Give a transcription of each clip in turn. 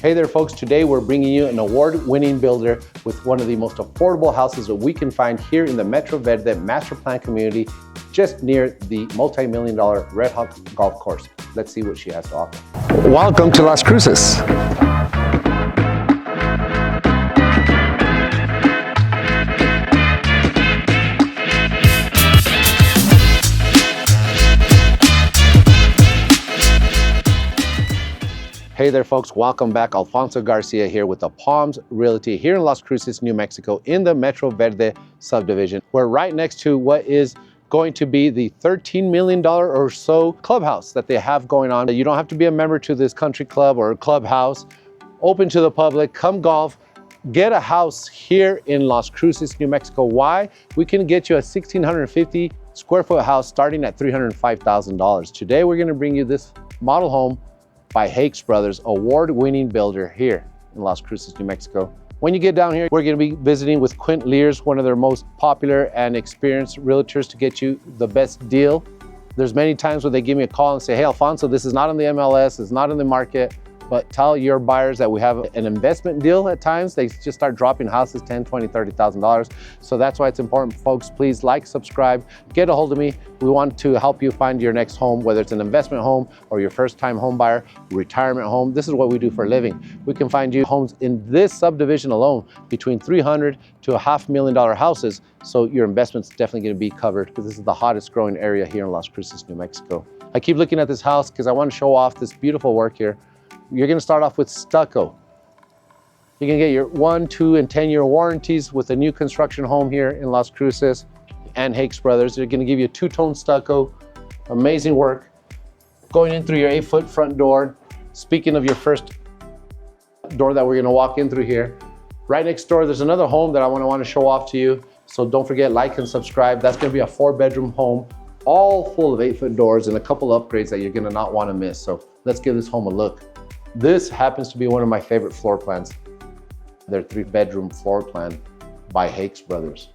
Hey there folks, today we're bringing you an award-winning builder with one of the most affordable houses that we can find here in the Metro Verde master plan community, just near the multi-million-dollar Red Hawk golf course. Let's see what she has to offer. Welcome to Las Cruces. Hey there folks, welcome back. Alfonso Garcia here with the Palms Realty here in Las Cruces, New Mexico in the Metro Verde subdivision. We're right next to what is going to be the $13 million or so clubhouse that they have going on. You don't have to be a member to this country club or clubhouse. Open to the public, come golf, get a house here in Las Cruces, New Mexico. Why? We can get you a 1,650 square foot house starting at $305,000. Today we're gonna bring you this model home by Hakes Brothers, award-winning builder here in Las Cruces, New Mexico. When you get down here, we're gonna be visiting with Quint Lears, one of their most popular and experienced realtors to get you the best deal. There's many times where they give me a call and say, hey, Alfonso, this is not on the MLS, it's not in the market, but tell your buyers that we have an investment deal at times. They just start dropping houses, $10,000, $20,000, $30,000. So that's why it's important, folks, please like, subscribe, get a hold of me. We want to help you find your next home, whether it's an investment home or your first time home buyer, retirement home. This is what we do for a living. We can find you homes in this subdivision alone between $300,000 to $500,000 houses. So your investment's definitely gonna be covered because this is the hottest growing area here in Las Cruces, New Mexico. I keep looking at this house because I want to show off this beautiful work here. You're gonna start off with stucco. You're gonna get your 1, 2, and 10-year warranties with a new construction home here in Las Cruces and Hakes Brothers. They're gonna give you a two-tone stucco, amazing work. Going in through your 8-foot front door. Speaking of your first door that we're gonna walk in through here, right next door, there's another home that I want to show off to you. So don't forget, like and subscribe. That's gonna be a 4-bedroom home, all full of 8-foot doors and a couple upgrades that you're gonna not wanna miss. So let's give this home a look. This happens to be one of my favorite floor plans. Their 3-bedroom floor plan by Hakes Brothers.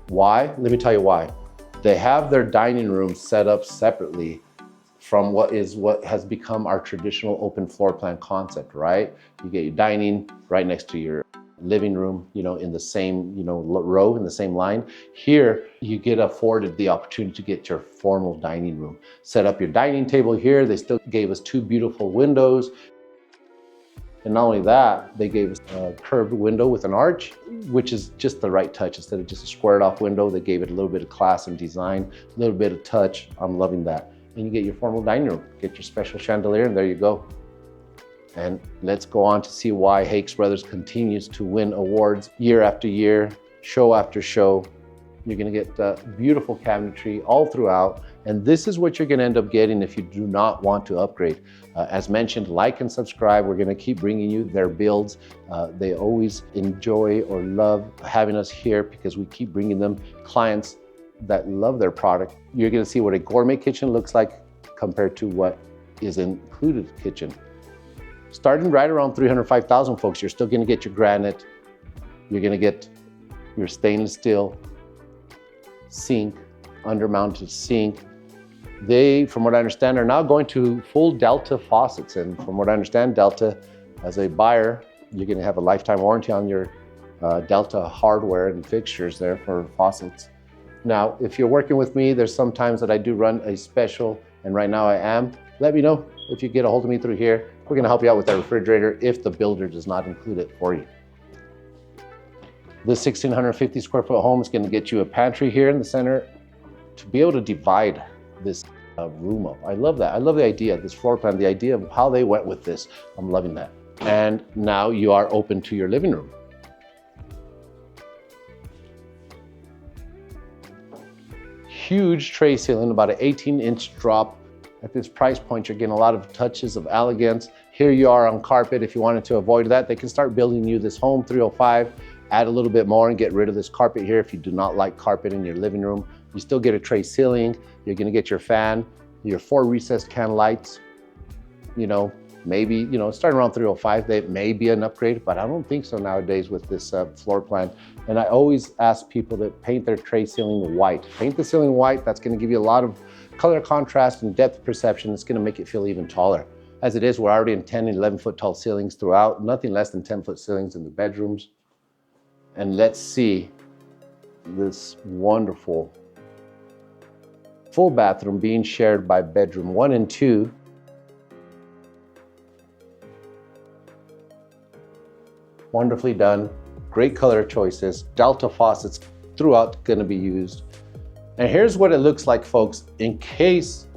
Why? Let me tell you why. They have their dining room set up separately from what has become our traditional open floor plan concept, right? You get your dining right next to your living room, in the same, row, in the same line. Here, you get afforded the opportunity to get your formal dining room. Set up your dining table here. They still gave us 2 beautiful windows. And not only that, they gave us a curved window with an arch, which is just the right touch. Instead of just a squared off window, they gave it a little bit of class and design, a little bit of touch. I'm loving that. And you get your formal dining room, get your special chandelier, and there you go. And let's go on to see why Hakes Brothers continues to win awards year after year, show after show. You're gonna get beautiful cabinetry all throughout. And this is what you're gonna end up getting if you do not want to upgrade. As mentioned, like and subscribe. We're gonna keep bringing you their builds. They always enjoy or love having us here because we keep bringing them clients that love their product. You're gonna see what a gourmet kitchen looks like compared to what is included kitchen. Starting right around $305,000, folks, you're still gonna get your granite, you're gonna get your stainless steel sink, undermounted sink. They, from what I understand, are now going to full Delta faucets. And from what I understand, Delta, as a buyer, you're gonna have a lifetime warranty on your Delta hardware and fixtures there for faucets. Now, if you're working with me, there's some times that I do run a special, and right now I am. Let me know if you get a hold of me through here. We're gonna help you out with that refrigerator if the builder does not include it for you. This 1,650 square foot home is gonna get you a pantry here in the center to be able to divide this room up. I love that. I love the idea, this floor plan, the idea of how they went with this. I'm loving that. And now you are open to your living room. Huge tray ceiling, about an 18-inch drop. At this price point, you're getting a lot of touches of elegance. Here you are on carpet. If you wanted to avoid that, they can start building you this home, 305, add a little bit more and get rid of this carpet here. If you do not like carpet in your living room, you still get a tray ceiling. You're gonna get your fan, your 4 recessed can lights. Maybe, starting around 305, they may be an upgrade, but I don't think so nowadays with this floor plan. And I always ask people to paint their tray ceiling white. Paint the ceiling white, that's gonna give you a lot of color contrast and depth perception. It's gonna make it feel even taller. As it is, we're already in 10 and 11 foot tall ceilings throughout, nothing less than 10 foot ceilings in the bedrooms. And let's see this wonderful full bathroom being shared by bedroom 1 and 2. Wonderfully done, great color choices, Delta faucets throughout going to be used. And here's what it looks like, folks, in case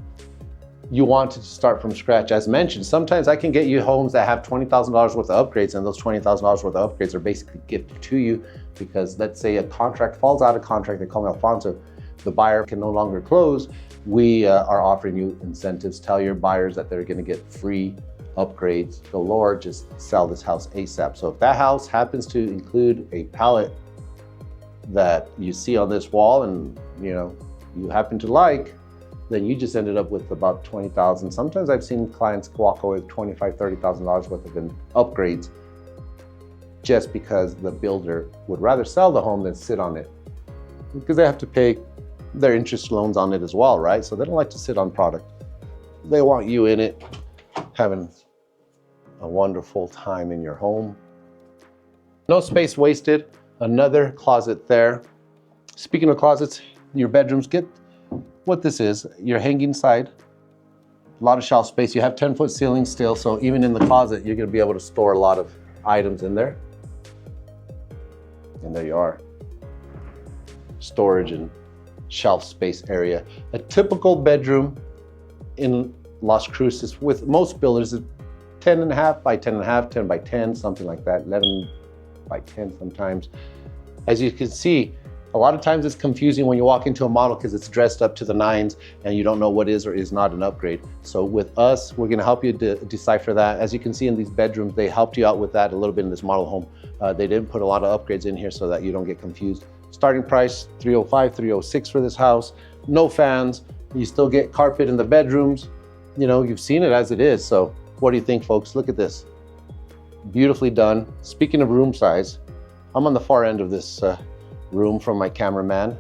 you wanted to start from scratch. As mentioned, sometimes I can get you homes that have $20,000 worth of upgrades, and those $20,000 worth of upgrades are basically gifted to you because let's say a contract falls out of contract, they call me Alfonso, the buyer can no longer close. We are offering you incentives. Tell your buyers that they're going to get free upgrades galore. Just sell this house ASAP. So if that house happens to include a pallet that you see on this wall and you happen to like, then you just ended up with about $20,000. Sometimes I've seen clients walk away with $25,000, $30,000 worth of upgrades just because the builder would rather sell the home than sit on it, because they have to pay their interest loans on it as well, right? So they don't like to sit on product. They want you in it, having a wonderful time in your home. No space wasted. Another closet there. Speaking of closets, your bedrooms, get what this is, your hanging side. A lot of shelf space. You have 10-foot ceilings still, so even in the closet, you're gonna be able to store a lot of items in there. And there you are. Storage and shelf space area. A typical bedroom in Las Cruces with most builders is 10.5 by 10.5, 10 by 10, something like that, 11 by 10 sometimes. As you can see, a lot of times it's confusing when you walk into a model because it's dressed up to the nines and you don't know what is or is not an upgrade. So with us, we're gonna help you decipher that. As you can see in these bedrooms, they helped you out with that a little bit in this model home. They didn't put a lot of upgrades in here so that you don't get confused. Starting price, $305, $306 for this house. No fans, you still get carpet in the bedrooms. You've seen it as it is. So what do you think, folks? Look at this. Beautifully done. Speaking of room size, I'm on the far end of this room from my cameraman.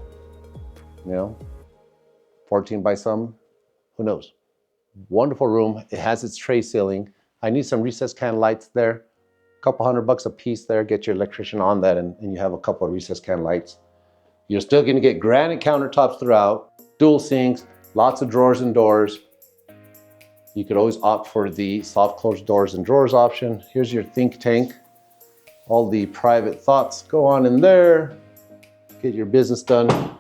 14 by some, who knows? Wonderful room. It has its tray ceiling. I need some recessed can lights there. A couple $100 a piece there. Get your electrician on that and you have a couple of recessed can lights. You're still gonna get granite countertops throughout, dual sinks, lots of drawers and doors. You could always opt for the soft closed doors and drawers option. Here's your think tank. All the private thoughts go on in there. Get your business done.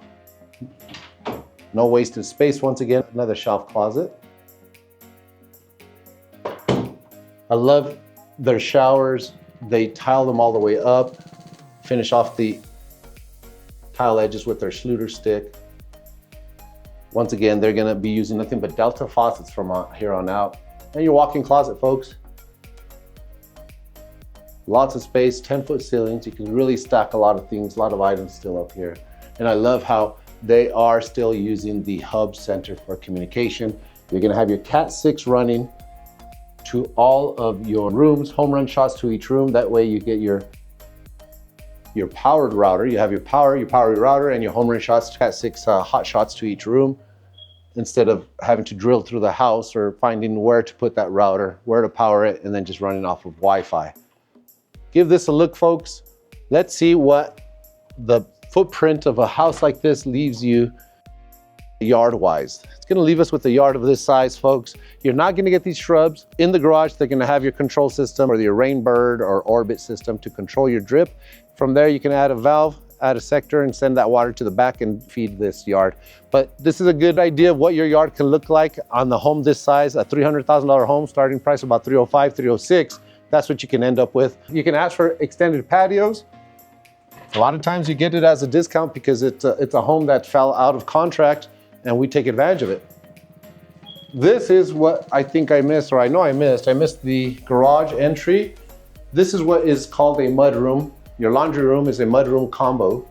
No wasted space once again. Another shelf closet. I love their showers. They tile them all the way up. Finish off the tile edges with their Schluter stick. Once again, they're gonna be using nothing but Delta faucets from here on out. And your walk-in closet, folks. Lots of space, 10-foot ceilings. You can really stack a lot of things, a lot of items still up here. And I love how they are still using the hub center for communication. You're gonna have your Cat 6 running to all of your rooms, home run shots to each room. That way you get your powered router. You have your power router and your home run shots, Cat 6 hot shots to each room, instead of having to drill through the house or finding where to put that router, where to power it, and then just running off of Wi-Fi. Give this a look, folks. Let's see what the footprint of a house like this leaves you yard-wise. It's gonna leave us with a yard of this size, folks. You're not gonna get these shrubs. In the garage, they're gonna have your control system or your Rainbird or Orbit system to control your drip. From there, you can add a valve, add a sector, and send that water to the back and feed this yard. But this is a good idea of what your yard can look like on the home this size, a $300,000 home, starting price about $305, $306. That's what you can end up with. You can ask for extended patios. A lot of times you get it as a discount because it's a home that fell out of contract and we take advantage of it. This is what I think I missed, or I know I missed. I missed the garage entry. This is what is called a mudroom. Your laundry room is a mudroom combo.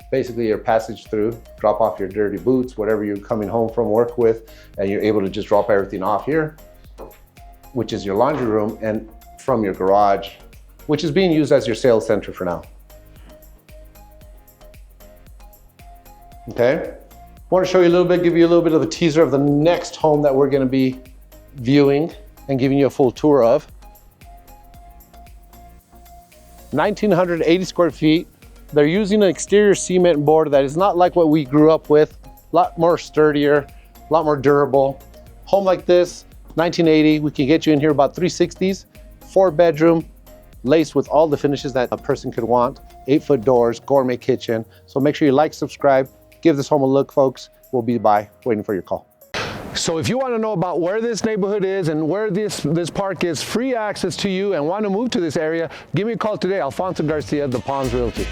Basically your passage through, drop off your dirty boots, whatever you're coming home from work with, and you're able to just drop everything off here, which is your laundry room, and from your garage, which is being used as your sales center for now. Okay, I want to show you a little bit, give you a little bit of a teaser of the next home that we're going to be viewing and giving you a full tour of. 1,980 square feet. They're using an exterior cement board that is not like what we grew up with. A lot more sturdier, a lot more durable. Home like this, 1980, we can get you in here about 360s, 4-bedroom, laced with all the finishes that a person could want. 8-foot doors, gourmet kitchen. So make sure you like, subscribe, give this home a look, folks. We'll be by waiting for your call. So if you want to know about where this neighborhood is and where this park is, free access to you, and want to move to this area, give me a call today. Alfonso Garcia, The Palms Realty.